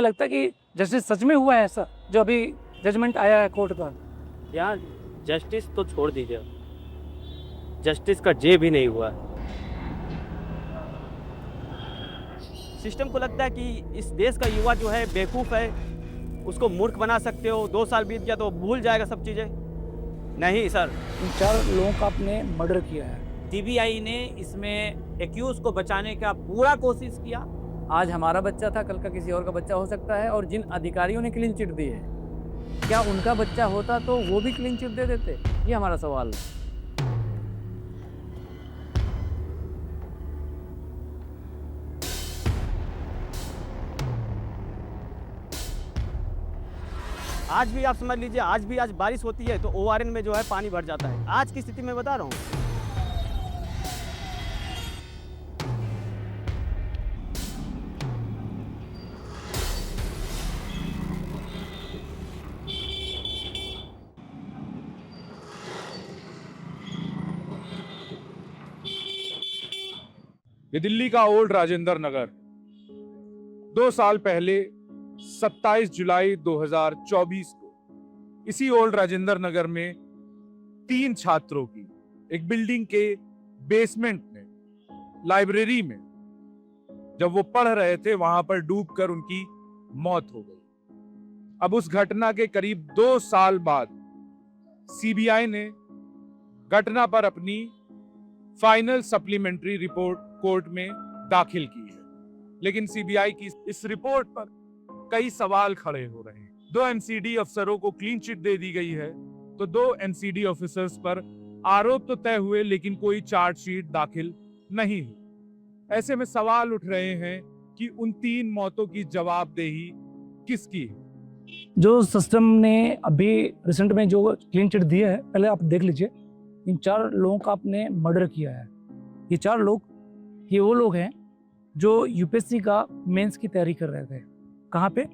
लगता है कि जस्टिस सच में हुआ है ऐसा जो अभी जजमेंट आया है कोर्ट का? यहाँ जस्टिस तो छोड़ दीजिए, जस्टिस का जे भी नहीं हुआ। सिस्टम को लगता है कि इस देश का युवा जो है बेवकूफ़ है, उसको मूर्ख बना सकते हो। 2 साल बीत गया तो भूल जाएगा सब चीज़ें। नहीं सर, इन 4 लोगों का आपने मर्डर किया है। सीबीआई ने इसमें एक्यूज को बचाने का पूरा कोशिश किया। आज हमारा बच्चा था, कल का किसी और का बच्चा हो सकता है। और जिन अधिकारियों ने क्लीन चिट दी है, क्या उनका बच्चा होता तो वो भी क्लीन चिट दे देते? ये हमारा सवाल है। आज भी आप समझ लीजिए, आज बारिश होती है तो ओआरएन में जो है पानी भर जाता है। आज की स्थिति में बता रहा हूँ। ये दिल्ली का ओल्ड राजेंद्र नगर 2 साल पहले 27 जुलाई 2024 को इसी ओल्ड राजेंद्र नगर में 3 छात्रों की एक बिल्डिंग के बेसमेंट में लाइब्रेरी में जब वो पढ़ रहे थे वहां पर डूबकर उनकी मौत हो गई। अब उस घटना के करीब 2 साल बाद सीबीआई ने घटना पर अपनी फाइनल सप्लीमेंट्री रिपोर्ट कोर्ट में दाखिल की है, लेकिन सीबीआई की इस रिपोर्ट पर कई सवाल खड़े हो रहे हैं। 2 एनसीडी अफसरों को क्लीन चिट दे दी गई है, तो 2 एनसीडी ऑफिसर्स पर आरोप तो तय हुए लेकिन कोई चार्जशीट दाखिल नहीं हुई। ऐसे में सवाल उठ रहे हैं कि उन 3 मौतों की जवाबदेही किसकी है। जो सिस्टम ने अभी रिसेंट में जो क्लीन चिट दिया है, पहले आप देख लीजिए। इन 4 लोगों का आपने मर्डर किया है। ये 4 लोग ये वो लोग हैं जो यूपीएससी का मेंस की तैयारी कर रहे थे। कहाँ पे?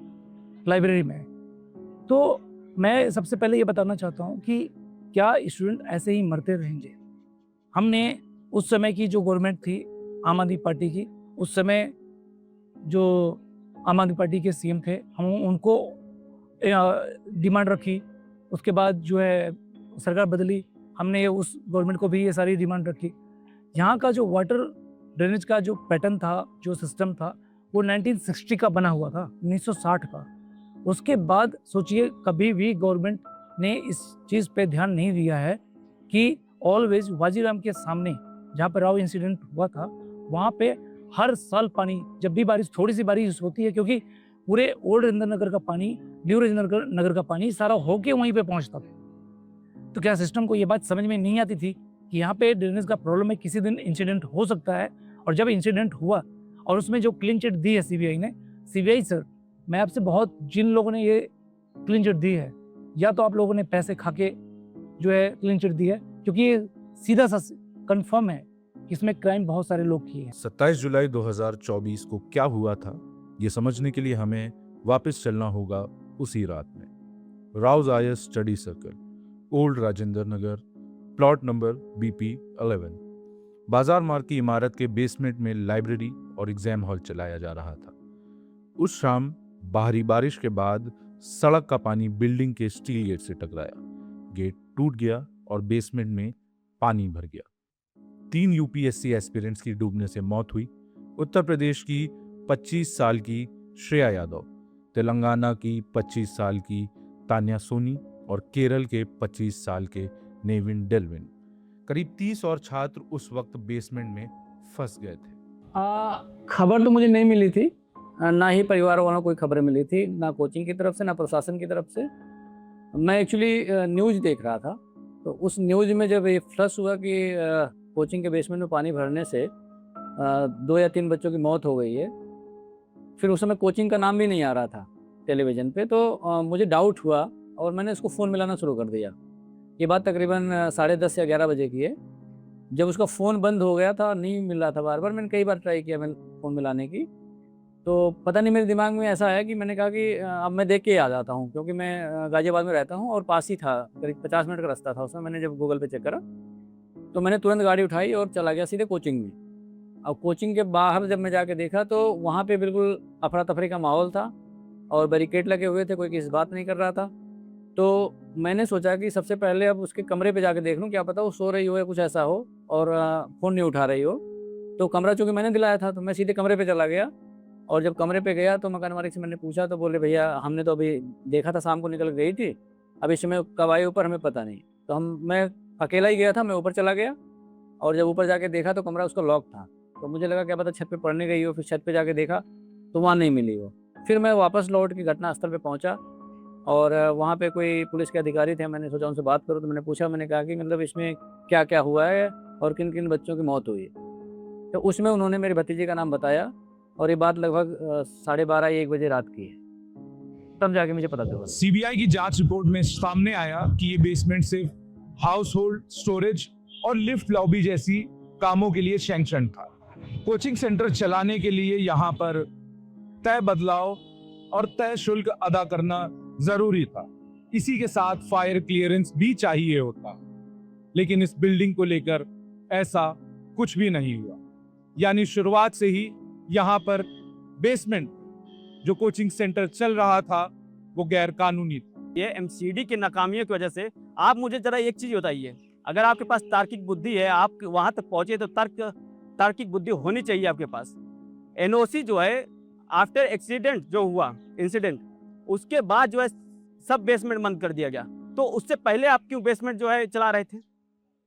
लाइब्रेरी में। तो मैं सबसे पहले ये बताना चाहता हूँ कि क्या स्टूडेंट ऐसे ही मरते रहेंगे? हमने उस समय की जो गवर्नमेंट थी आम आदमी पार्टी की, उस समय जो आम आदमी पार्टी के सीएम थे, हम उनको डिमांड रखी। उसके बाद जो है सरकार बदली, हमने उस गवर्नमेंट को भी ये सारी डिमांड रखी। यहाँ का जो वाटर ड्रेनेज का जो पैटर्न था, जो सिस्टम था, वो 1960 का बना हुआ था, 1960 का। उसके बाद सोचिए, कभी भी गवर्नमेंट ने इस चीज़ पे ध्यान नहीं दिया है कि ऑलवेज वाजीराम के सामने जहाँ पर राव इंसिडेंट हुआ था, वहाँ पे हर साल पानी, जब भी बारिश, थोड़ी सी बारिश होती है, क्योंकि पूरे ओल्ड राजेंद्र नगर का पानी, न्यू राजेंद्र नगर का पानी सारा होके वहीं पे पहुँचता था। तो क्या सिस्टम को ये बात समझ में नहीं आती थी कि यहाँ पे ड्रेनेज का प्रॉब्लम है, किसी दिन इंसिडेंट हो सकता है? और जब इंसिडेंट हुआ और उसमें जो क्लीन चिट दी है सीबीआई ने, सीबीआई सर, मैं आपसे बहुत, जिन लोगों ने ये क्लीन चिट दी है, या तो आप लोगों ने पैसे खा के जो है क्लीन चिट दी है, क्योंकि ये सीधा सा कंफर्म है कि इसमें क्राइम बहुत सारे लोग किए हैं। 27 जुलाई 2024 को क्या हुआ था, ये समझने के लिए हमें वापस चलना होगा उसी रात में। Rau's IAS study circle, old Rajendra Nagar, plot number BP 11, बाजार मार्ग की इमारत के बेसमेंट में लाइब्रेरी और एग्जाम हॉल चलाया जा रहा था। उस शाम बाहरी बारिश के बाद सड़क का पानी बिल्डिंग के स्टील गेट से टकराया, गेट टूट गया और बेसमेंट में पानी भर गया। 3 यूपीएससी एस्पिरेंट्स की डूबने से मौत हुई। उत्तर प्रदेश की 25 साल की श्रेया यादव, तेलंगाना की 25 साल की तान्या सोनी और केरल के 25 साल के नेविन डेलविन। करीब 30 और छात्र उस वक्त बेसमेंट में फंस गए थे। खबर तो मुझे नहीं मिली थी, ना ही परिवार वालों को कोई खबर मिली थी, ना कोचिंग की तरफ से, ना प्रशासन की तरफ से। मैं एक्चुअली न्यूज़ देख रहा था, तो उस न्यूज़ में जब ये फ्लश हुआ कि कोचिंग के बेसमेंट में पानी भरने से 2 या 3 बच्चों की मौत हो गई है, फिर उस समय कोचिंग का नाम भी नहीं आ रहा था टेलीविज़न पे, तो मुझे डाउट हुआ और मैंने इसको फ़ोन मिलाना शुरू कर दिया। ये बात तकरीबन 10:30 या 11 बजे की है। जब उसका फ़ोन बंद हो गया था, नहीं मिल रहा था, बार बार मैंने कई बार ट्राई किया मैं फ़ोन मिलाने की, तो पता नहीं मेरे दिमाग में ऐसा है कि मैंने कहा कि अब मैं देख के ही आ जाता हूँ, क्योंकि मैं गाज़ियाबाद में रहता हूँ और पास ही था, करीब 50 मिनट का रास्ता था। उसमें मैंने जब गूगल पे चेक करा तो मैंने तुरंत गाड़ी उठाई और चला गया सीधे कोचिंग में। अब कोचिंग के बाहर जब मैं जाके देखा तो वहाँ पे बिल्कुल अफरा तफरी का माहौल था। और बैरिकेड लगे हुए थे, कोई किसी बात नहीं कर रहा था। तो मैंने सोचा कि सबसे पहले अब उसके कमरे पे जाके देख लूँ, क्या पता वो सो रही हो या कुछ ऐसा हो और फ़ोन नहीं उठा रही हो। तो कमरा चूँकि मैंने दिलाया था तो मैं सीधे कमरे पे चला गया और जब कमरे पे गया तो मकान मालिक से मैंने पूछा तो बोले भैया हमने तो अभी देखा था शाम को निकल गई थी, अब इस समय कब आई ऊपर हमें पता नहीं। तो मैं अकेला ही गया था, मैं ऊपर चला गया और जब ऊपर जाके देखा तो कमरा उसका लॉक था। तो मुझे लगा क्या पता छत पे पढ़ने गई हो, फिर छत पे जाके देखा तो वहाँ नहीं मिली वो। फिर मैं वापस लौट के घटनास्थल पे पहुँचा और वहाँ पे कोई पुलिस के अधिकारी थे, मैंने सोचा उनसे बात करूँ। तो मैंने पूछा, मैंने कहा कि मतलब इसमें क्या-क्या हुआ है और किन-किन बच्चों की मौत हुई है। तो उसमें उन्होंने मेरे भतीजे का नाम बताया और ये बात लगभग 12:30-1 बजे रात की है। तब जाके मुझे पता चला। सीबीआई की जांच रिपोर्ट में सामने आया कि ये बेसमेंट सिर्फ हाउस होल्ड स्टोरेज और लिफ्ट लॉबी जैसी कामों के लिए सैंक्शन था। कोचिंग सेंटर चलाने के लिए यहाँ पर तय बदलाव और तय शुल्क अदा करना जरूरी था। इसी के साथ फायर क्लियरेंस भी चाहिए होता, लेकिन इस बिल्डिंग को लेकर ऐसा कुछ भी नहीं हुआ। यानी शुरुआत से ही यहाँ पर बेसमेंट जो कोचिंग सेंटर चल रहा था वो गैर कानूनी था। ये एमसीडी की नाकामियों की वजह से आप मुझे जरा एक चीज बताइए, अगर आपके पास तार्किक बुद्धि है, आप वहां तक पहुंचे तो तार्किक बुद्धि होनी चाहिए आपके पास। एनओसी जो है आफ्टर एक्सीडेंट जो हुआ इंसिडेंट, उसके बाद जो है सब बेसमेंट बंद कर दिया गया, तो उससे पहले आप क्यों बेसमेंट जो है चला रहे थे?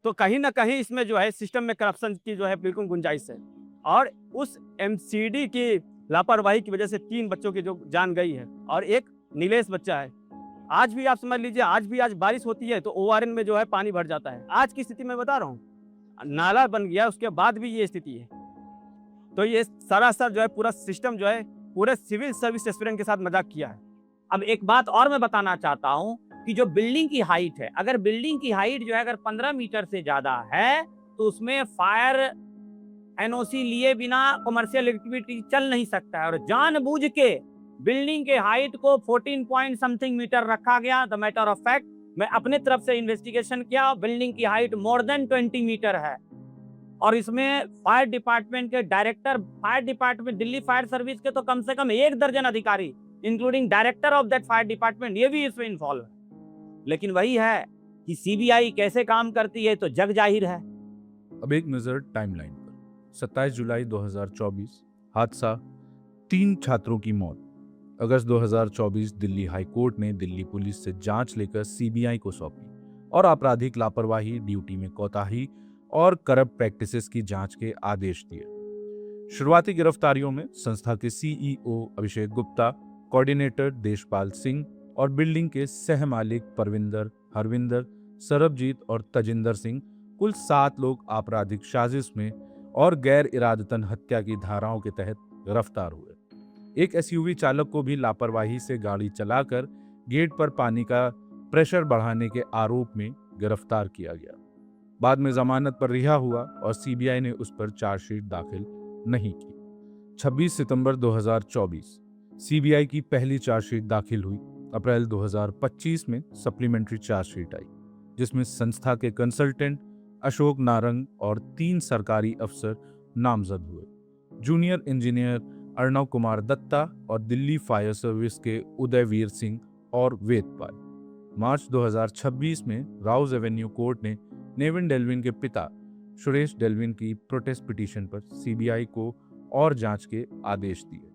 तो कहीं ना कहीं इसमें जो है सिस्टम में करप्शन की जो है बिल्कुल गुंजाइश है। और उस एमसीडी की लापरवाही की वजह से 3 बच्चों की जो जान गई है और एक नीलेश बच्चा है। आज भी आप समझ लीजिए, आज बारिश होती है तो ओआरएन में जो है पानी भर जाता है। आज की स्थिति में बता रहा हूँ, नाला बन गया उसके बाद भी ये स्थिति है। तो ये सरासर जो है पूरा सिस्टम जो है पूरे सिविल सर्विस एस्पिरेंट के साथ मजाक किया है। अब एक बात और मैं बताना चाहता हूं कि जो बिल्डिंग की हाइट है, अगर बिल्डिंग की हाइट जो है अगर 15 मीटर से ज्यादा है तो उसमें फायर एनओसी लिए बिना कमर्शियल एक्टिविटी चल नहीं सकता है। और जानबूझ के बिल्डिंग के हाइट को 14 पॉइंट समथिंग मीटर रखा गया। द मैटर ऑफ फैक्ट मैं अपने तरफ से इन्वेस्टिगेशन किया, बिल्डिंग की हाइट मोर देन 20 मीटर है। और इसमें फायर डिपार्टमेंट के director, fire department Delhi fire service के तो कम से कम 1 दर्जन अधिकारी including director of that fire department, ये भी इसमें इन्वॉल्व है। लेकिन वही है कि सीबीआई कैसे काम करती है तो जग जाहिर है। अब एक नजर टाइमलाइन पर। 27 जुलाई 2024 हादसा, 3 छात्रों की मौत। अगस्त 2024 दिल्ली हाई कोर्ट ने दिल्ली पुलिस से जांच लेकर सीबीआई को सौंपी और आपराधिक लापरवाही, ड्यूटी में कोताही और करप्ट प्रैक्टिसेस की जांच के आदेश दिए। शुरुआती गिरफ्तारियों में संस्था के सीईओ अभिषेक गुप्ता, कोऑर्डिनेटर देशपाल सिंह और बिल्डिंग के सह मालिक परविंदर, हरविंदर, सरबजीत और तजिंदर सिंह, कुल 7 लोग आपराधिक साजिश में और गैर इरादतन हत्या की धाराओं के तहत गिरफ्तार हुए। एक एसयूवी चालक को भी लापरवाही से गाड़ी चलाकर गेट पर पानी का प्रेशर बढ़ाने के आरोप में गिरफ्तार किया गया। बाद में जमानत पर रिहा हुआ और सीबीआई ने उस पर चार्जशीट दाखिल नहीं की। 26 सितंबर 2024 सीबीआई की पहली चार्जशीट दाखिल हुई। अप्रैल 2025 में सप्लीमेंट्री चार्जशीट आई, जिसमें संस्था के कंसल्टेंट अशोक नारंग और 3 सरकारी अफसर नामजद हुए। जूनियर इंजीनियर अर्णव कुमार दत्ता और दिल्ली फायर सर्विस के उदयवीर सिंह और वेदपाल। मार्च 2026 में राउज एवेन्यू कोर्ट ने नेविन डेल्विन के पिता सुरेश डेल्विन की प्रोटेस्ट पिटीशन पर सीबीआई को और जांच के आदेश दिए।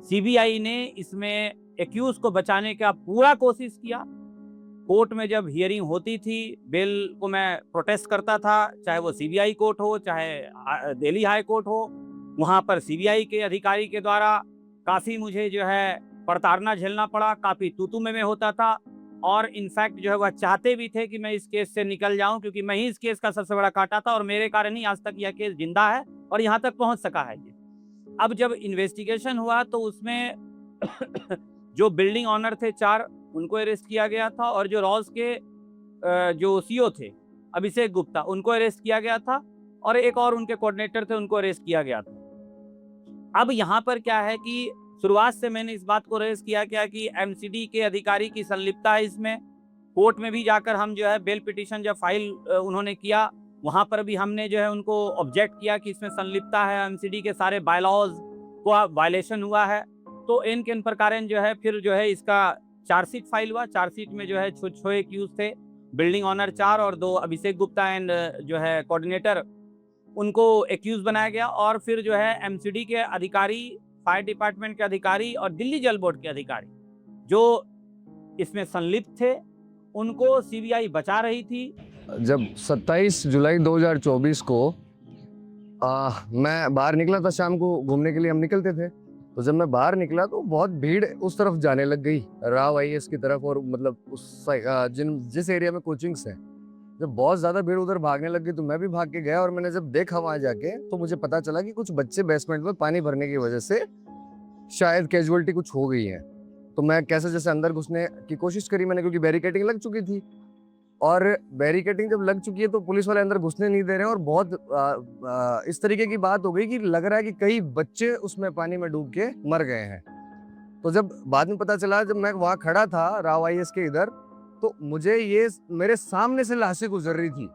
सीबीआई ने इसमें एक्यूज को बचाने का पूरा कोशिश किया। कोर्ट में जब हियरिंग होती थी, बेल को मैं प्रोटेस्ट करता था, चाहे वो सीबीआई कोर्ट हो चाहे दिल्ली हाई कोर्ट हो, वहाँ पर सीबीआई के अधिकारी के द्वारा काफ़ी मुझे जो है प्रताड़ना झेलना पड़ा, काफ़ी तू-तू में होता था। और इनफैक्ट जो है वह चाहते भी थे कि मैं इस केस से निकल जाऊं, क्योंकि मैं ही इस केस का सबसे बड़ा कांटा था और मेरे कारण ही आज तक यह केस जिंदा है और यहाँ तक पहुँच सका है। अब जब इन्वेस्टिगेशन हुआ तो उसमें जो बिल्डिंग ऑनर थे 4, उनको अरेस्ट किया गया था और जो रॉज के जो सीईओ थे अभिषेक गुप्ता, उनको अरेस्ट किया गया था और एक और उनके कोऑर्डिनेटर थे, उनको अरेस्ट किया गया था। अब यहाँ पर क्या है कि शुरुआत से मैंने इस बात को रेज किया क्या कि एमसीडी के अधिकारी की संलिप्तता है इसमें। कोर्ट में भी जाकर हम जो है बेल पिटीशन जब फाइल उन्होंने किया, वहाँ पर भी हमने जो है उनको ऑब्जेक्ट किया कि इसमें संलिप्तता है, एमसीडी के सारे बायलॉज को वायलेशन हुआ है। तो इन के प्रकार जो है फिर जो है इसका चार्जशीट फाइल हुआ। चार्जशीट में जो है छः एक्यूज थे, बिल्डिंग ऑनर 4 और 2 अभिषेक गुप्ता एंड जो है कोऑर्डिनेटर, उनको एक्यूज बनाया गया। और फिर जो है एमसीडी के अधिकारी, फायर डिपार्टमेंट के अधिकारी और दिल्ली जल बोर्ड के अधिकारी जो इसमें संलिप्त थे उनको सीबीआई बचा रही थी। जब 27 जुलाई 2024 को मैं बाहर निकला था, शाम को घूमने के लिए हम निकलते थे, तो जब मैं बाहर निकला तो बहुत भीड़ उस तरफ जाने लग गई, राव आईएएस की तरफ, और मतलब जिस एरिया में कोचिंग्स है, जब बहुत ज़्यादा भीड़ उधर भागने लग गई तो मैं भी भाग के गया। और मैंने जब देखा वहाँ जाके तो मुझे पता चला कि कुछ बच्चे बेसमेंट में पानी भरने की वजह से शायद कैजुअलिटी कुछ हो गई है। तो मैं कैसे जैसे अंदर घुसने की कोशिश करी मैंने, क्योंकि बैरिकेडिंग लग चुकी थी, और बैरिकेडिंग जब लग चुकी है तो पुलिस वाले अंदर घुसने नहीं दे रहे हैं। और बहुत इस तरीके की बात हो गई कि लग रहा है कि कई बच्चे उसमें पानी में डूब के मर गए हैं। तो जब बाद में पता चला, जब मैं वहाँ खड़ा था राव आईएएस के इधर, तो मुझे ये मेरे सामने से लाशें गुजर रही थी,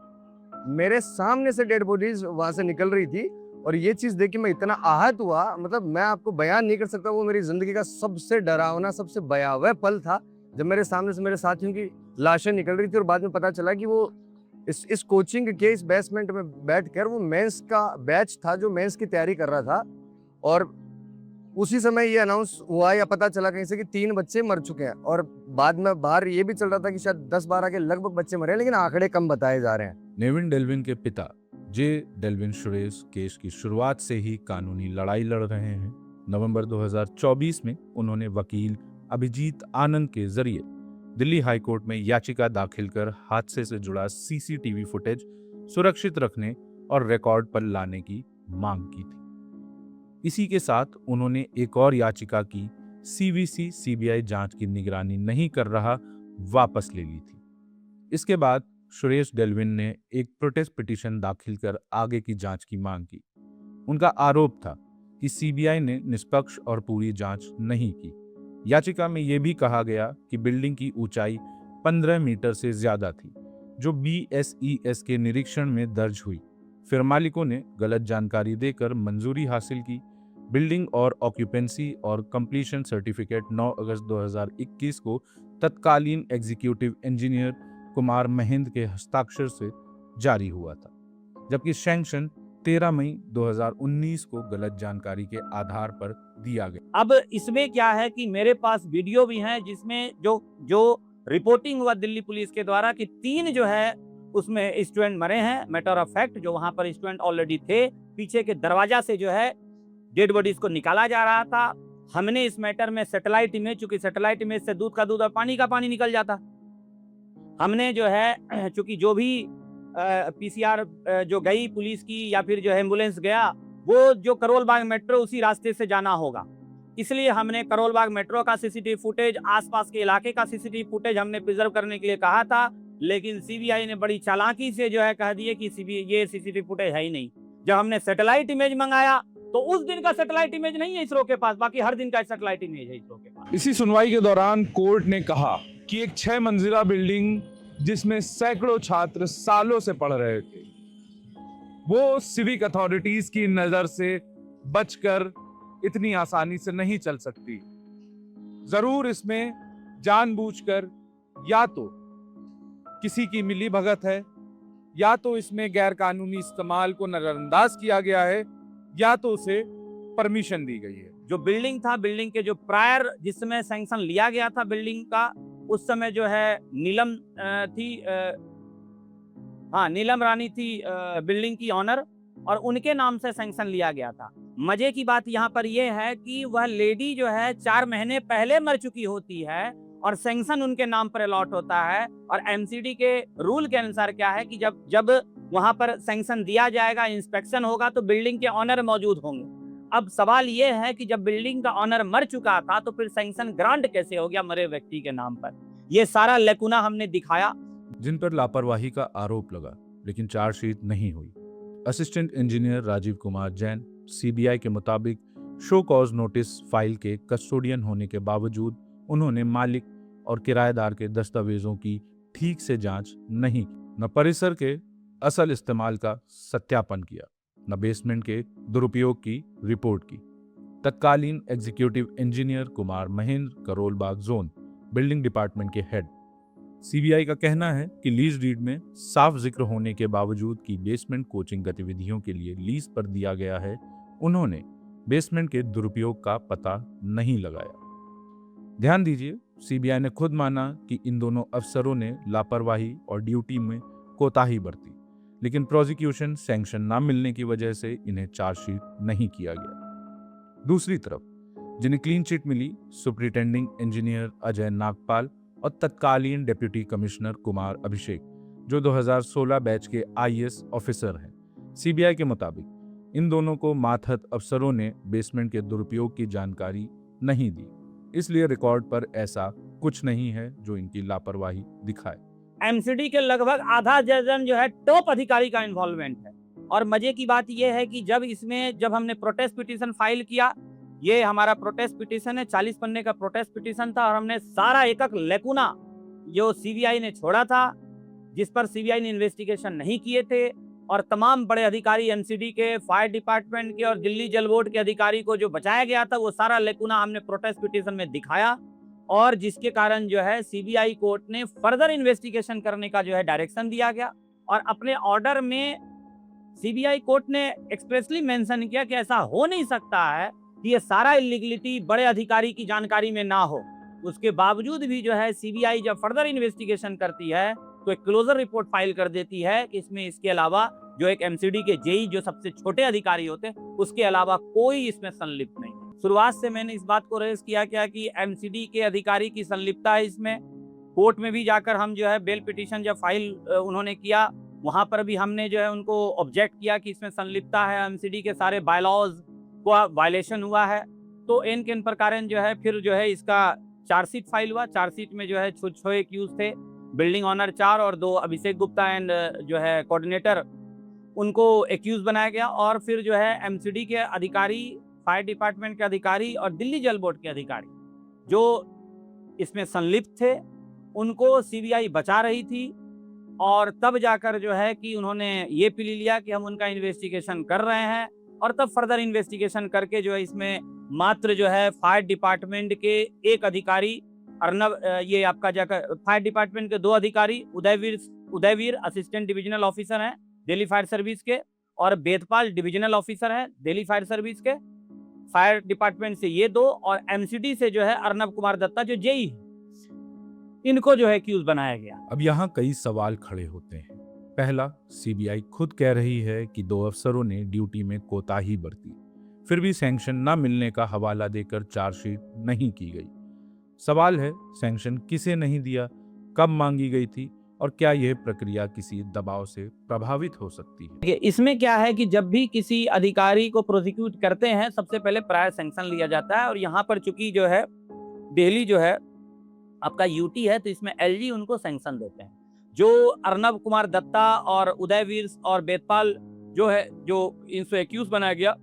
मेरे सामने से डेड बॉडीज वहाँ से निकल रही थी। और ये चीज़ देख के मैं इतना आहत हुआ, मतलब मैं आपको बयान नहीं कर सकता। वो मेरी ज़िंदगी का सबसे डरावना, सबसे भयावह पल था जब मेरे सामने से मेरे साथियों की लाशें निकल रही थी। और बाद में पता चला कि वो इस कोचिंग के इस बेसमेंट में बैठकर वो मेंस का बैच था जो मेंस की तैयारी कर रहा था। और उसी समय ये अनाउंस हुआ या पता चला कहीं से कि 3 बच्चे मर चुके हैं। और बाद में बाहर ये भी चल रहा था कि शायद 10-12 के लगभग बच्चे मरे हैं, लेकिन आंकड़े कम बताए जा रहे हैं। नेविन डेल्विन के पिता जे डेल्विन सुरेश केस की शुरुआत से ही कानूनी लड़ाई लड़ रहे हैं। नवंबर 2024 में उन्होंने वकील अभिजीत आनंद के जरिए दिल्ली हाईकोर्ट में याचिका दाखिल कर हादसे से जुड़ा सीसीटीवी फुटेज सुरक्षित रखने और रिकॉर्ड पर लाने की मांग की थी। इसी के साथ उन्होंने एक और याचिका की सीवीसी सीबीआई जांच की निगरानी नहीं कर रहा वापस ले ली थी। इसके बाद सुरेश डेल्विन ने एक प्रोटेस्ट पिटीशन दाखिल कर आगे की जांच की मांग की। उनका आरोप था कि सीबीआई ने निष्पक्ष और पूरी जांच नहीं की। याचिका में यह भी कहा गया कि बिल्डिंग की ऊंचाई 15 मीटर से ज्यादा थी, जो BSES के निरीक्षण में दर्ज हुई। फिर मालिकों ने गलत जानकारी देकर मंजूरी हासिल की। बिल्डिंग और ऑक्यूपेंसी और कंप्लीशन सर्टिफिकेट 9 अगस्त 2021 को तत्कालीन एग्जीक्यूटिव इंजीनियर कुमार महेंद्र के हस्ताक्षर से जारी हुआ था, जबकि सैंक्शन 13 मई 2019 को गलत जानकारी के आधार पर दिया गया। अब इसमें क्या है कि मेरे पास वीडियो भी है जिसमें जो रिपोर्टिंग हुआ दिल्ली पुलिस के द्वारा कि 3 जो है उसमें स्टूडेंट मरे हैं। मैटर ऑफ फैक्ट जो वहां पर स्टूडेंट ऑलरेडी थे, पीछे के दरवाजा से जो है डेड बॉडीज को निकाला जा रहा था। हमने इस मैटर में सैटेलाइट इमेज, चूंकि सैटेलाइट इमेज से दूध का दूध और पानी का पानी निकल जाता, हमने जो है चूंकि जो भी पीसीआर जो गई पुलिस की या फिर जो एम्बुलेंस गया, वो जो करोल बाग मेट्रो उसी रास्ते से जाना होगा, इसलिए हमने करोल बाग मेट्रो का सीसीटीवी फुटेज, आसपास के इलाके का सीसीटीवी फुटेज हमने प्रिजर्व करने के लिए कहा था। लेकिन सीबीआई ने बड़ी चालाकी से जो है कह दिए कि ये सीसीटीवी फुटेज है ही नहीं। जब हमने सैटेलाइट इमेज मंगाया तो उस दिन का सैटेलाइट इमेज नहीं है इसरो के पास, बाकी हर दिन का सैटेलाइट इमेज है इसरो के पास। इसी सुनवाई के दौरान कोर्ट ने कहा कि एक 6 मंजिला बिल्डिंग जिसमें सैकड़ों छात्र सालों से पढ़ रहे थे, वो सिविक अथॉरिटीज की नजर से बचकर इतनी आसानी से नहीं चल सकती। जरूर इसमें जानबूझकर या तो किसी की मिलीभगत है, या तो इसमें गैर कानूनी इस्तेमाल को नजरअंदाज किया गया है, या तो उसे परमिशन दी गई है। जो बिल्डिंग था, बिल्डिंग के जो प्रायर जिस समय सैंक्शन लिया गया था बिल्डिंग का, उस समय जो है नीलम थी, नीलम रानी थी बिल्डिंग की ऑनर, और उनके नाम से सैंक्शन लिया गया था। मजे की बात यहाँ पर यह है कि वह लेडी जो है 4 महीने पहले मर चुकी होती है और सैंक्शन उनके नाम पर अलॉट होता है। और एमसीडी के रूल के अनुसार क्या है कि जब वहां पर सैंक्शन दिया जाएगा, इंस्पेक्शन होगा, तो बिल्डिंग के ऑनर मौजूद होंगे। अब सवाल यह है कि जब बिल्डिंग का ऑनर मर चुका था तो फिर सैंक्शन ग्रांट कैसे हो गया मरे व्यक्ति के नाम पर? यह सारा लेकुना हमने दिखाया। जिन पर लापरवाही का आरोप लगा, लेकिन चार्जशीट नहीं हुई। Assistant engineer Rajeev Kumar Jain CBI के मुताबिक शो कॉज नोटिस फाइल के कस्टोडियन होने के बावजूद उन्होंने मालिक और किराएदार के दस्तावेजों की ठीक से जांच नहीं की, न परिसर के असल इस्तेमाल का सत्यापन किया, न बेसमेंट के दुरुपयोग की रिपोर्ट की। तत्कालीन executive engineer Kumar Mahendra, Karol Bagh zone building department के हेड। सीबीआई का कहना है कि लीज डीड में साफ जिक्र होने के बावजूद कि बेसमेंट कोचिंग गतिविधियों के लिए लीज पर दिया गया है, उन्होंने बेसमेंट के दुरुपयोग का पता नहीं लगाया। ध्यान दीजिए, सीबीआई ने खुद माना कि इन दोनों अफसरों ने लापरवाही और ड्यूटी में कोताही बरती, लेकिन प्रोसिक्यूशन सैंक्शन ना मिलने की वजह से इन्हें चार्जशीट नहीं किया गया। दूसरी तरफ जिन्हें क्लीन चिट मिली, सुपरिटेंडिंग इंजीनियर अजय नागपाल और तत्कालीन डिप्टी कमिश्नर कुमार अभिषेक, जो 2016 बैच के आईएएस ऑफिसर हैं। सीबीआई के मुताबिक इन दोनों को मातहत अफसरों ने बेसमेंट के दुरुपयोग की जानकारी नहीं दी, इसलिए रिकॉर्ड पर ऐसा कुछ नहीं है जो इनकी लापरवाही दिखाए। एमसीडी के लगभग आधा दर्जन जो है टॉप अधिकारी का इन्वॉल्वमेंट है। और मजे की बात यह है कि जब हमने प्रोटेस्ट पिटीशन फाइल किया, ये हमारा प्रोटेस्ट पिटीशन है, 40 पन्ने का प्रोटेस्ट पिटीशन था, और हमने सारा एक एक लेकुना जो सीबीआई ने छोड़ा था, जिस पर सीबीआई ने इन्वेस्टिगेशन नहीं किए थे, और तमाम बड़े अधिकारी एमसीडी के, फायर डिपार्टमेंट के और दिल्ली जल बोर्ड के अधिकारी को जो बचाया गया था, वो सारा लेकुना हमने प्रोटेस्ट पिटीशन में दिखाया, और जिसके कारण जो है सीबीआई कोर्ट ने फर्दर इन्वेस्टिगेशन करने का जो है डायरेक्शन दिया गया। और अपने ऑर्डर में सीबीआई कोर्ट ने एक्सप्रेसली मेंशन किया कि ऐसा हो नहीं सकता है कि ये सारा इलीगलिटी बड़े अधिकारी की जानकारी में ना हो। उसके बावजूद भी जो है सीबीआई जब फर्दर इन्वेस्टिगेशन करती है तो एक क्लोजर रिपोर्ट फाइल कर देती है कि इसमें इसके अलावा जो एक एमसीडी के जेई जो सबसे छोटे अधिकारी होते हैं, उसके अलावा कोई इसमें संलिप्त नहीं है। शुरुआत से मैंने इस बात को रेज किया कि एमसीडी के अधिकारी की संलिप्तता है इसमें। कोर्ट में भी जाकर हम जो है बेल पिटीशन जब फाइल उन्होंने किया, वहां पर भी हमने जो है उनको ऑब्जेक्ट किया कि इसमें संलिप्तता है, एमसीडी के सारे बायलॉज को वायलेशन हुआ है। तो इन किन प्रकार जो है फिर जो है इसका चार्जशीट फाइल हुआ। चार्जशीट में जो है 6 एक्यूज थे, बिल्डिंग ऑनर 4 और 2 अभिषेक गुप्ता एंड जो है कोऑर्डिनेटर, उनको एक्यूज बनाया गया। और फिर जो है एमसीडी के अधिकारी, फायर डिपार्टमेंट के अधिकारी और दिल्ली जल बोर्ड के अधिकारी जो इसमें संलिप्त थे, उनको सीबीआई बचा रही थी। और तब जाकर जो है कि उन्होंने ये प्ली लिया कि हम उनका इन्वेस्टिगेशन कर रहे हैं, और तब फर्दर इन्वेस्टिगेशन करके जो है इसमें मात्र जो है फायर डिपार्टमेंट के एक अधिकारी अर्नब, ये आपका जाकर फायर डिपार्टमेंट के 2 अधिकारी उदयवीर असिस्टेंट डिविजनल ऑफिसर हैं दिल्ली फायर सर्विस के, और बेदपाल डिविजनल ऑफिसर हैं दिल्ली फायर सर्विस के। फायर डिपार्टमेंट से ये 2, और एमसीडी से जो है अर्नब कुमार दत्ता जो जेई, इनको जो है एक्यूज बनाया गया। अब यहाँ कई सवाल खड़े होते हैं। पहला, सीबीआई खुद कह रही है कि 2 अफसरों ने ड्यूटी में कोताही बरती, फिर भी सैंक्शन न मिलने का हवाला देकर चार्जशीट नहीं की गई। सवाल है, सैंक्शन किसे नहीं दिया, कब मांगी गई थी, और क्या यह प्रक्रिया किसी दबाव से प्रभावित हो सकती है? देखिए, इसमें क्या है कि जब भी किसी अधिकारी को प्रोसिक्यूट करते हैं, सबसे पहले प्रायर सैंक्शन लिया जाता है। और यहाँ पर चूंकि जो है दिल्ली जो है आपका यूटी है, तो इसमें एलजी उनको सैंक्शन देते हैं। जो अर्नब कुमार दत्ता और उदयवीर और बेदपाल जो है, जो इनसे एक्यूज बनाया गया,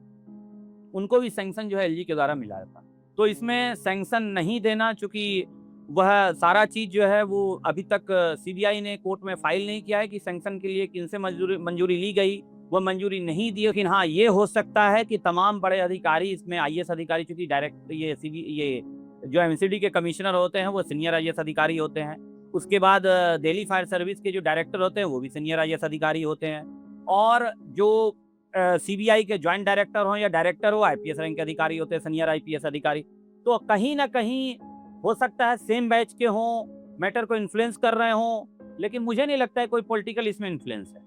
उनको भी सैंक्शन जो है एलजी के द्वारा मिला था। तो इसमें सैंक्शन नहीं देना, चूंकि वह सारा चीज जो है वो अभी तक सीबीआई ने कोर्ट में फाइल नहीं किया है कि सैंक्शन के लिए किनसे मंजूरी ली गई, वह मंजूरी नहीं दी। लेकिन हाँ, ये हो सकता है कि तमाम बड़े अधिकारी, इसमें आईएएस अधिकारी, चूंकि डायरेक्ट ये जो एमसीडी के कमिश्नर होते हैं वो सीनियर आईएएस अधिकारी होते हैं। उसके बाद दिल्ली फायर सर्विस के जो डायरेक्टर होते हैं वो भी सीनियर आईएएस अधिकारी होते हैं। और जो सीबीआई के ज्वाइंट डायरेक्टर हो या डायरेक्टर हो, आईपीएस रैंक के अधिकारी होते हैं, सीनियर आईपीएस अधिकारी। तो कहीं ना कहीं हो सकता है सेम बैच के हों, मैटर को इन्फ्लुएंस कर रहे हों, लेकिन मुझे नहीं लगता है कोई पॉलिटिकल इसमें इन्फ्लुएंस है।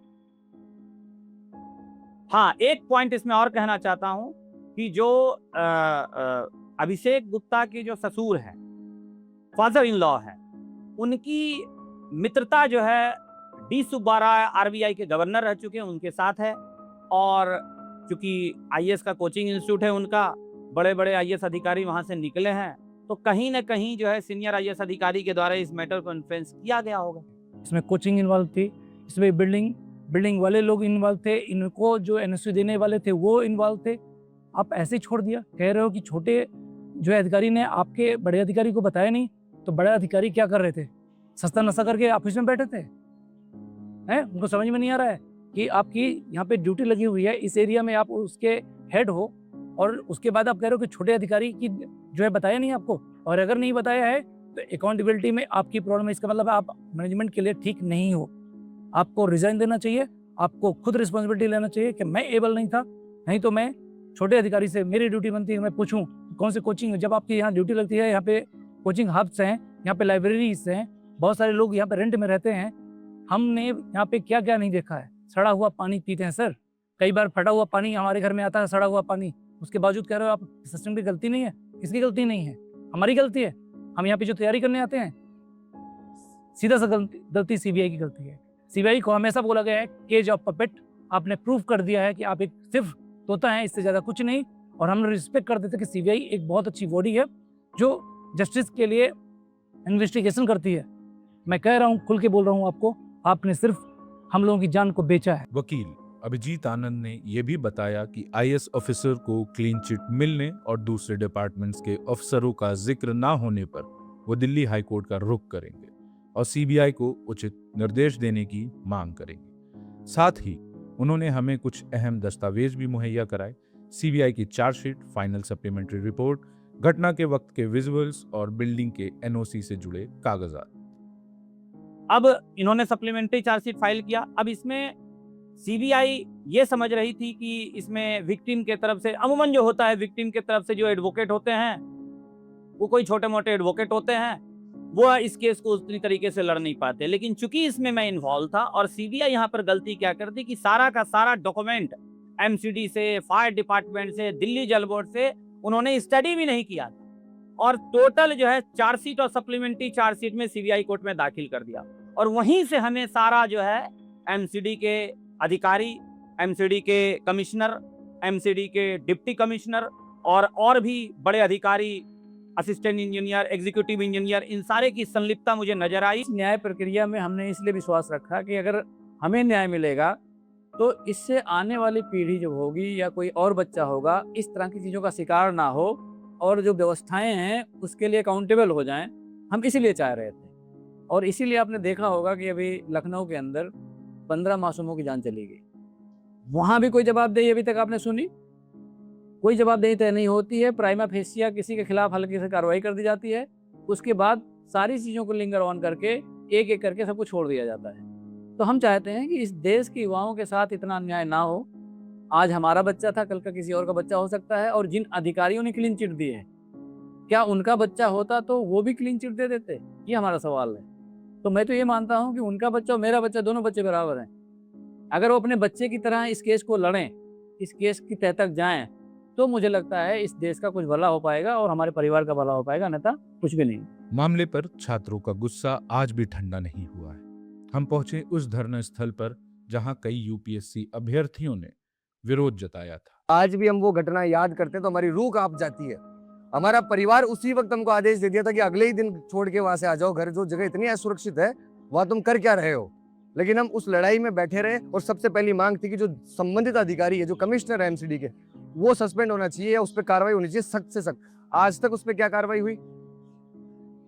हाँ, एक पॉइंट इसमें और कहना चाहता हूं कि जो अभिषेक गुप्ता के जो ससुर हैं, फादर इन लॉ है, उनकी मित्रता जो है डी सुब्बाराय आरबीआई के गवर्नर रह चुके हैं, उनके साथ है। और चूंकि आईएएस का कोचिंग इंस्टीट्यूट है उनका, बड़े बड़े आईएएस अधिकारी वहां से निकले हैं, तो कहीं ना कहीं जो है सीनियर आईएएस अधिकारी के द्वारा इस मैटर को इन्फ्लुएंस किया गया होगा। इसमें कोचिंग इन्वॉल्व थी, इसमें बिल्डिंग वाले लोग इन्वॉल्व थे, इनको जो एनओसी देने वाले थे वो इन्वॉल्व थे। आप ऐसे ही छोड़ दिया, कह रहे हो कि छोटे जो अधिकारी ने आपके बड़े अधिकारी को बताया नहीं, तो बड़े अधिकारी क्या कर रहे थे? सस्ता नशा करके ऑफिस में बैठे थे हैं? उनको समझ में नहीं आ रहा है कि आपकी यहाँ पे ड्यूटी लगी हुई है, इस एरिया में आप उसके हेड हो, और उसके बाद आप कह रहे हो कि छोटे अधिकारी की जो है बताया नहीं आपको, और अगर नहीं बताया है तो अकाउंटेबिलिटी में आपकी प्रॉब्लम है। इसका मतलब आप मैनेजमेंट के लिए ठीक नहीं हो, आपको रिजाइन देना चाहिए, आपको खुद रिस्पॉन्सिबिलिटी लेना चाहिए कि मैं एबल नहीं था, नहीं तो मैं छोटे अधिकारी से मेरी ड्यूटी बनती है मैं पूछूं कौन से कोचिंग, जब आपकी यहाँ ड्यूटी लगती है, यहाँ पे कोचिंग हब्स हैं, यहाँ पे लाइब्रेरीज हैं, बहुत सारे लोग यहाँ पे रेंट में रहते हैं, हमने यहाँ पे क्या क्या नहीं देखा है। सड़ा हुआ पानी पीते हैं सर, कई बार फटा हुआ पानी हमारे घर में आता है, सड़ा हुआ पानी, उसके बावजूद कह रहे हो आप सिस्टम की गलती नहीं है। किसकी गलती नहीं है? हमारी गलती है। हम यहाँ पे जो तैयारी करने आते हैं, सीधा सा गलती सीबीआई की गलती है। सीबीआई को हमेशा बोला गया है केज ऑफ पपेट, आपने प्रूव कर दिया है कि आप एक सिर्फ तोता है, इससे ज़्यादा कुछ नहीं। और हम रिस्पेक्ट करते थे कि सीबीआई एक बहुत अच्छी बॉडी है जो जस्टिस के लिए इन्वेस्टिगेशन करती है। मैं कह रहा हूँ, खुल के बोल रहा हूँ आपको, आपने सिर्फ हम लोगों की जान को बेचा है। वकील अभिजीत आनंद ने यह भी बताया कि आईएएस ऑफिसर को क्लीन चिट मिलने और दूसरे डिपार्टमेंट्स के अफसरों का जिक्र ना होने पर वो दिल्ली हाईकोर्ट का रुख करेंगे और सीबीआई को उचित निर्देश देने की मांग करेंगे। साथ ही उन्होंने हमें कुछ अहम दस्तावेज भी मुहैया कराए, सीबीआई की चार्जशीट, फाइनल सप्लीमेंट्री रिपोर्ट, घटना के वक्त के विजुअल्स और बिल्डिंग के एनओसी से जुड़े कागजात। अब इन्होंने सप्लीमेंट्री चार्जशीट फाइल किया। अब इसमें सीबीआई ये समझ रही थी कि इसमें विक्टिम के तरफ से, अमूमन जो होता है विक्टिम के तरफ से जो एडवोकेट होते हैं वो कोई छोटे मोटे एडवोकेट होते हैं, वो इस केस को उतनी तरीके से लड़ नहीं पाते। लेकिन चूंकि इसमें मैं इन्वॉल्व था, और सीबीआई यहाँ पर गलती क्या करती कि सारा का सारा डॉक्यूमेंट एमसीडी से, फायर डिपार्टमेंट से, दिल्ली जल बोर्ड से उन्होंने स्टडी भी नहीं किया था, और टोटल जो है चार्जशीट और सप्लीमेंट्री चार्जशीट में सीबीआई कोर्ट में दाखिल कर दिया। और वहीं से हमें सारा जो है एमसीडी के अधिकारी, एमसीडी के कमिश्नर, एमसीडी के डिप्टी कमिश्नर और भी बड़े अधिकारी, असिस्टेंट इंजीनियर, एग्जीक्यूटिव इंजीनियर, इन सारे की संलिप्तता मुझे नजर आई। इस न्याय प्रक्रिया में हमने इसलिए विश्वास रखा कि अगर हमें न्याय मिलेगा तो इससे आने वाली पीढ़ी जो होगी या कोई और बच्चा होगा इस तरह की चीज़ों का शिकार ना हो, और जो व्यवस्थाएं हैं उसके लिए अकाउंटेबल हो जाएं। हम इसीलिए चाह रहे थे, और इसीलिए आपने देखा होगा कि अभी लखनऊ के अंदर 15 मासूमों की जान चली गई। वहाँ भी कोई जवाबदेही अभी तक आपने सुनी? कोई जवाबदेही तय नहीं होती है। प्राइमा फेसिया किसी के खिलाफ हल्की से कार्रवाई कर दी जाती है, उसके बाद सारी चीज़ों को लिंगर ऑन करके एक एक करके सबको छोड़ दिया जाता है। तो हम चाहते हैं कि इस देश के युवाओं के साथ इतना अन्याय ना हो। आज हमारा बच्चा था, कल का किसी और का बच्चा हो सकता है। और जिन अधिकारियों ने क्लीन चिट दी है, क्या उनका बच्चा होता तो वो भी क्लीन चिट दे देते? ये हमारा सवाल है। तो मैं तो ये मानता हूँ कि उनका बच्चा और मेरा बच्चा, दोनों बच्चे बराबर हैं। अगर वो अपने बच्चे की तरह इस केस को लड़ें, इस केस की तह तक जाएं, तो मुझे लगता है इस देश का कुछ भला हो पाएगा और हमारे परिवार का भला हो पाएगा, अन्यथा कुछ भी नहीं। मामले पर छात्रों का गुस्सा आज भी ठंडा नहीं हुआ है। हम पहुंचे उस धरना स्थल पर जहां कई यूपीएससी अभ्यर्थियों ने विरोध जताया था। आज भी हम वो घटना याद करते हैं तो हमारी रूह कांप जाती है। हमारा परिवार उसी वक्त हमको आदेश दे दिया था कि अगले ही दिन छोड़ के वहां से आ जाओ घर, जो जगह इतनी असुरक्षित है वहां तुम कर क्या रहे हो। लेकिन हम उस लड़ाई में बैठे रहे, और सबसे पहली मांग थी कि जो संबंधित अधिकारी है, जो कमिश्नर है एमसीडी के, वो सस्पेंड होना चाहिए या उस पर कार्रवाई होनी चाहिए सख्त से सख्त। आज तक उस पर क्या कार्रवाई हुई?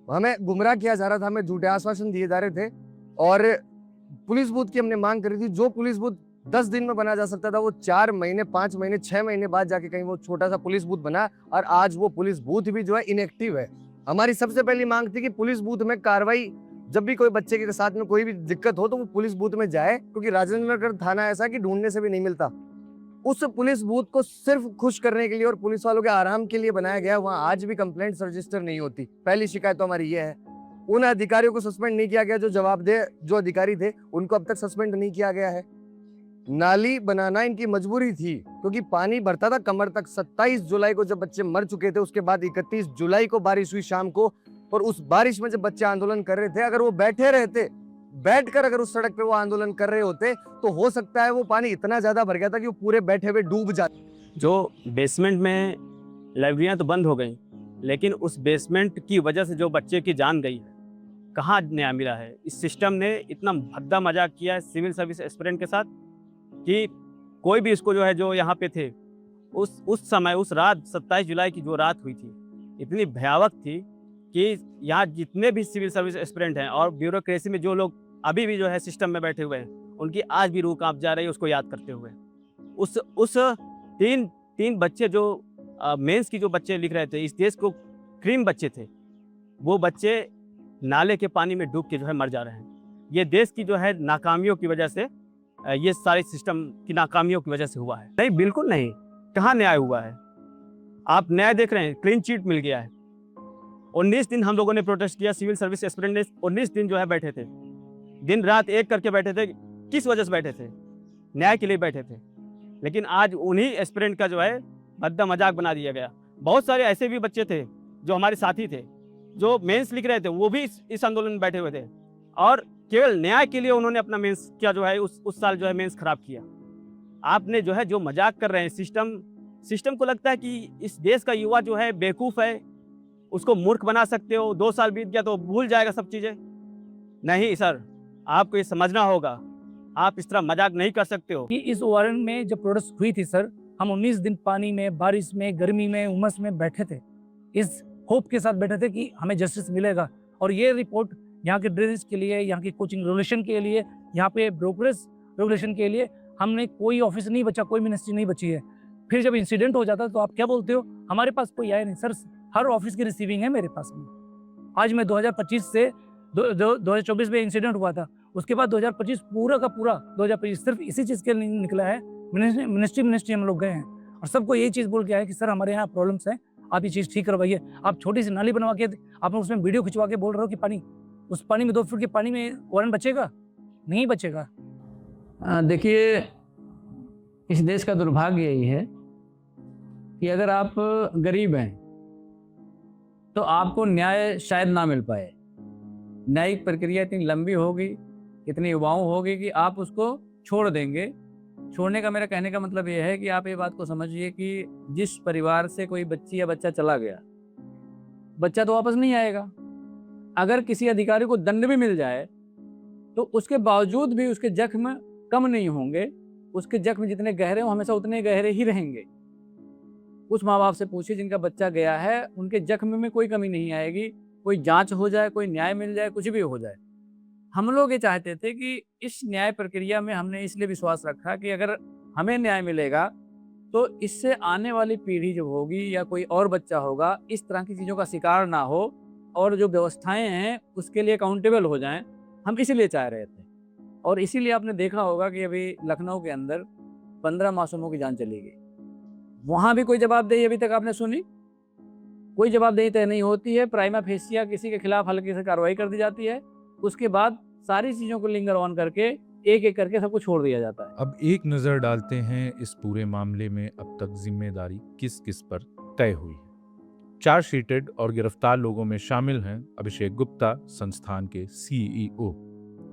हमें गुमराह किया जा रहा था, हमें झूठे आश्वासन दिए जा रहे थे, और पुलिस बूथ की हमने मांग करी थी। जो पुलिस बूथ 10 दिन में बना जा सकता था वो 4 महीने, 5 महीने, 6 महीने बाद जाके कहीं वो छोटा सा पुलिस बूथ बना, और आज वो पुलिस बूथ भी जो है इनएक्टिव है। हमारी सबसे पहली मांग थी कि पुलिस बूथ में कार्रवाई, जब भी कोई बच्चे के साथ में कोई भी दिक्कत हो तो वो पुलिस बूथ में जाए, क्योंकि राजेंद्र नगर थाना ऐसा कि ढूंढने से भी नहीं मिलता। उस पुलिस बूथ को सिर्फ खुश करने के लिए और पुलिस वालों के आराम के लिए बनाया गया। वहां आज भी कंप्लेंट्स रजिस्टर नहीं होती। पहली शिकायत तो हमारी ये है। उन अधिकारियों को सस्पेंड नहीं किया गया जो जवाबदेह जो अधिकारी थे, उनको अब तक सस्पेंड नहीं किया गया है। नाली बनाना इनकी मजबूरी थी, क्योंकि पानी भरता था कमर तक। 27 जुलाई को जब बच्चे मर चुके थे, उसके बाद 31 जुलाई को बारिश हुई शाम को, और उस बारिश में जब बच्चे आंदोलन कर रहे थे, अगर वो बैठे रहते, बैठकर अगर उस सड़क पे वो आंदोलन कर रहे होते, तो हो सकता है वो पानी इतना ज्यादा भर गया था कि वो पूरे बैठे हुए डूब जाते। जो बेसमेंट में लाइब्रेरियाँ तो बंद हो गई, लेकिन उस बेसमेंट की वजह से जो बच्चे की जान गई है, कहाँ न्याय मिला है। इस सिस्टम ने इतना भद्दा मजाक किया है सिविल सर्विस एस्पिरेंट के साथ कि कोई भी इसको जो है, जो यहाँ पे थे उस समय, उस रात 27 जुलाई की जो रात हुई थी, इतनी भयावह थी कि यहाँ जितने भी सिविल सर्विस एस्पिरेंट हैं और ब्यूरोक्रेसी में जो लोग अभी भी जो है सिस्टम में बैठे हुए हैं, उनकी आज भी रूह कांप जा रही है उसको याद करते हुए। उस तीन बच्चे जो मेंस की जो बच्चे लिख रहे थे, इस देश को क्रीम बच्चे थे, वो बच्चे नाले के पानी में डूब के जो है मर जा रहे हैं। ये देश की जो है नाकामियों की वजह से, ये सारे सिस्टम की नाकामियों की वजह से हुआ है। नहीं, बिल्कुल नहीं। कहाँ न्याय हुआ है? आप न्याय देख रहे हैं, क्लीन चिट मिल गया है। 19 दिन हम लोगों ने प्रोटेस्ट किया, सिविल सर्विस एस्पिरेंट ने 19 दिन जो है बैठे थे, दिन रात एक करके बैठे थे। किस वजह से बैठे थे? न्याय के लिए बैठे थे। लेकिन आज उन्हीं एस्पिरेंट का जो है भद्दा मजाक बना दिया गया। बहुत सारे ऐसे भी बच्चे थे जो हमारे साथी थे, जो मेंस लिख रहे थे, वो भी इस आंदोलन में बैठे हुए थे, और केवल न्याय के लिए उन्होंने अपना मेंस क्या जो है उस साल जो है मेंस खराब किया। आपने जो है जो मजाक कर रहे हैं, सिस्टम को लगता है कि इस देश का युवा जो है बेवकूफ़ है, उसको मूर्ख बना सकते हो, 2 साल बीत गया तो भूल जाएगा सब चीज़ें। नहीं सर, आपको ये समझना होगा, आप इस तरह मजाक नहीं कर सकते हो। कि इस वारंट में जब प्रोटेस्ट हुई थी सर, हम 19 दिन पानी में, बारिश में, गर्मी में, उमस में बैठे थे, इस होप के साथ बैठे थे कि हमें जस्टिस मिलेगा। और ये रिपोर्ट यहाँ के ड्रेनेज के लिए, यहाँ की कोचिंग रेगुलेशन के लिए, यहाँ पे ब्रोकरेज रेगुलेशन के लिए हमने कोई ऑफिस नहीं बचा, कोई मिनिस्ट्री नहीं बची है। फिर जब इंसिडेंट हो जाता तो आप क्या बोलते हो, हमारे पास कोई आया नहीं। सर, हर ऑफिस की रिसीविंग है मेरे पास में। आज मैं 2025 से 2024 में इंसिडेंट हुआ था, उसके बाद 2025 पूरा का पूरा 2025 सिर्फ इसी चीज़ के लिए निकला है। मिनिस्ट्री हम लोग गए हैं और सबको यही चीज़ बोल के आए कि सर हमारे यहाँ प्रॉब्लम्स हैं, आप ये चीज़ ठीक करवाइए। आप छोटी सी नाली बनवा के आप उसमें वीडियो खिंचवा के बोल रहे हो कि पानी, उस पानी में 2 फुट के पानी में वारंट बचेगा? नहीं बचेगा। देखिए, इस देश का दुर्भाग्य यही है कि अगर आप गरीब हैं तो आपको न्याय शायद ना मिल पाए। न्यायिक प्रक्रिया इतनी लंबी होगी, इतनी युवाओं होगी कि आप उसको छोड़ देंगे। छोड़ने का मेरा कहने का मतलब ये है कि आप ये बात को समझिए कि जिस परिवार से कोई बच्ची या बच्चा चला गया, बच्चा तो वापस नहीं आएगा। अगर किसी अधिकारी को दंड भी मिल जाए तो उसके बावजूद भी उसके जख्म कम नहीं होंगे। उसके जख्म जितने गहरे हों, हमेशा उतने गहरे ही रहेंगे। उस माँ बाप से पूछिए जिनका बच्चा गया है, उनके जख्म में कोई कमी नहीं आएगी। कोई जांच हो जाए, कोई न्याय मिल जाए, कुछ भी हो जाए। हम लोग ये चाहते थे कि इस न्याय प्रक्रिया में हमने इसलिए विश्वास रखा कि अगर हमें न्याय मिलेगा तो इससे आने वाली पीढ़ी जो होगी या कोई और बच्चा होगा, इस तरह की चीज़ों का शिकार ना हो और जो व्यवस्थाएं हैं उसके लिए अकाउंटेबल हो जाएं। हम इसीलिए चाह रहे थे। और इसीलिए आपने देखा होगा कि अभी लखनऊ के अंदर 15 मासूमों की जान चली गई। वहाँ भी कोई जवाबदेही अभी तक आपने सुनी? कोई जवाबदेही तय नहीं होती है। प्राइमा फेसिया किसी के खिलाफ हल्की से कार्रवाई कर दी जाती है, उसके बाद सारी चीज़ों को लिंगर ऑन करके एक एक करके सबको छोड़ दिया जाता है। अब एक नजर डालते हैं इस पूरे मामले में अब तक जिम्मेदारी किस किस पर तय हुई है। चार्जशीटेड और गिरफ्तार लोगों में शामिल हैं अभिषेक गुप्ता, संस्थान के CEO,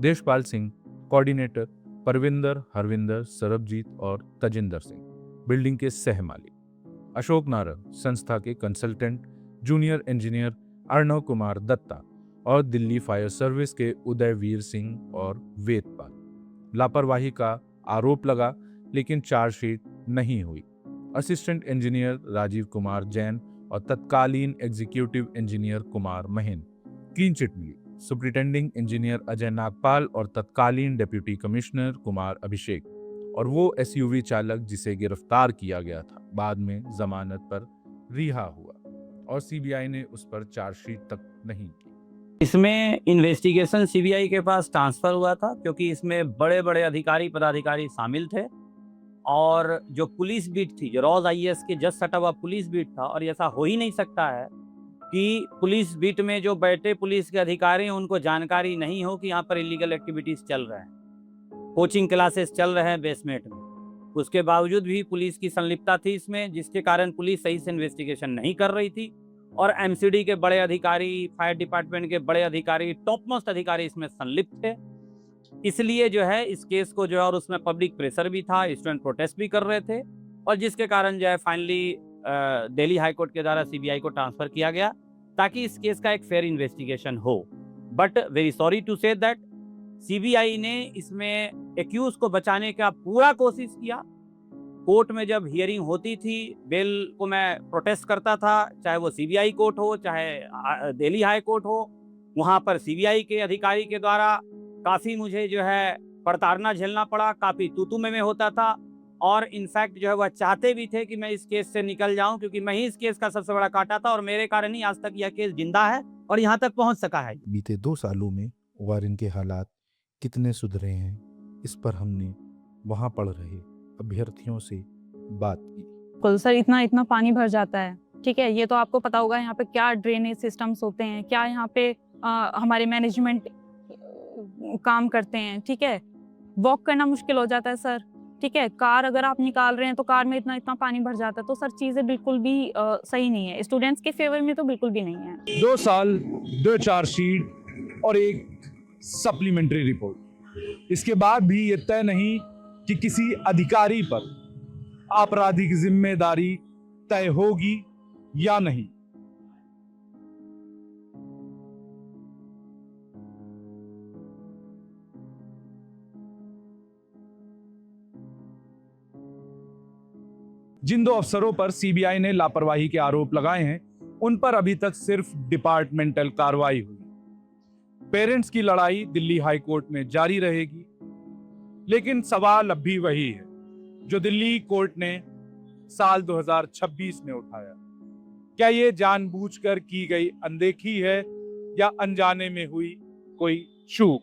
देशपाल सिंह, कोऑर्डिनेटर, परविंदर, हरविंदर, सरबजीत और तजिंदर सिंह, बिल्डिंग के सह मालिक, अशोक नारंग, संस्था के consultant, junior engineer Arnav Kumar Datta और दिल्ली फायर सर्विस के उदयवीर सिंह और वेदपाल। लापरवाही का आरोप लगा लेकिन चार्जशीट नहीं हुई। असिस्टेंट इंजीनियर राजीव कुमार जैन और तत्कालीन एग्जीक्यूटिव इंजीनियर कुमार महीन क्लीन चिट मिली। सुप्रिटेंडिंग इंजीनियर अजय नागपाल और तत्कालीन डिप्टी कमिश्नर कुमार अभिषेक और वो SUV चालक जिसे गिरफ्तार किया गया था बाद में जमानत पर रिहा हुआ और CBI ने उस पर चार्जशीट तक नहीं की। इसमें इन्वेस्टिगेशन CBI के पास ट्रांसफर हुआ था क्योंकि इसमें बड़े बड़े अधिकारी पदाधिकारी शामिल थे और जो पुलिस बीट थी, जो रॉज IAS के जस्ट सटा हुआ पुलिस बीट था, और ऐसा हो ही नहीं सकता है कि पुलिस बीट में जो बैठे पुलिस के अधिकारी हैं उनको जानकारी नहीं हो कि यहाँ पर इलीगल एक्टिविटीज चल रहे हैं, कोचिंग क्लासेस चल रहे हैं बेसमेंट में। उसके बावजूद भी पुलिस की संलिप्तता थी इसमें, जिसके कारण पुलिस सही से इन्वेस्टिगेशन नहीं कर रही थी और MCD के बड़े अधिकारी, फायर डिपार्टमेंट के बड़े अधिकारी, टॉप मोस्ट अधिकारी इसमें संलिप्त थे। इसलिए जो है इस केस को जो है, और उसमें पब्लिक प्रेशर भी था, स्टूडेंट प्रोटेस्ट भी कर रहे थे, और जिसके कारण जो है फाइनली दिल्ली हाई कोर्ट के द्वारा CBI को ट्रांसफर किया गया ताकि इस केस का एक फेयर इन्वेस्टिगेशन हो। But very sorry to say that CBI ने इसमें एक्यूज को बचाने का पूरा कोशिश किया। कोर्ट में जब हियरिंग होती थी, बेल को मैं प्रोटेस्ट करता था, चाहे वो CBI कोर्ट हो चाहे दिल्ली हाई कोर्ट हो, वहाँ पर CBI के अधिकारी के द्वारा काफ़ी मुझे जो है प्रताड़ना झेलना पड़ा, काफ़ी तू-तू मैं होता था और इनफैक्ट जो है वह चाहते भी थे कि मैं इस केस से निकल जाऊं, क्योंकि मैं ही इस केस का सबसे बड़ा काटा था और मेरे कारण ही आज तक यह केस जिंदा है और यहाँ तक पहुँच सका है। बीते 2 सालों में वारिन के हालात कितने सुधरे हैं, इस पर हमने वहाँ पढ़ रहे अभ्यर्थियों से बात की। बिल्कुल सर, इतना इतना पानी भर जाता है। ठीक है, ये तो आपको पता होगा यहाँ पे क्या ड्रेनेज सिस्टम्स होते हैं, क्या यहाँ पे हमारे मैनेजमेंट काम करते हैं। ठीक है, वॉक करना मुश्किल हो जाता है सर। ठीक है, कार अगर आप निकाल रहे हैं तो कार में इतना इतना पानी भर जाता है, तो सर चीज़ें बिल्कुल भी सही नहीं है, स्टूडेंट्स के फेवर में तो बिल्कुल भी नहीं है। 2 साल, 2 चार्जशीट और एक सप्लीमेंट्री रिपोर्ट। इसके बाद भी ये तय नहीं कि किसी अधिकारी पर आपराधिक जिम्मेदारी तय होगी या नहीं। जिन 2 अफसरों पर सीबीआई ने लापरवाही के आरोप लगाए हैं, उन पर अभी तक सिर्फ डिपार्टमेंटल कार्रवाई हुई। पेरेंट्स की लड़ाई दिल्ली हाई कोर्ट में जारी रहेगी, लेकिन सवाल अब भी वही है जो दिल्ली कोर्ट ने साल 2026 में उठाया। क्या ये जानबूझकर की गई अनदेखी है या अनजाने में हुई कोई चूक?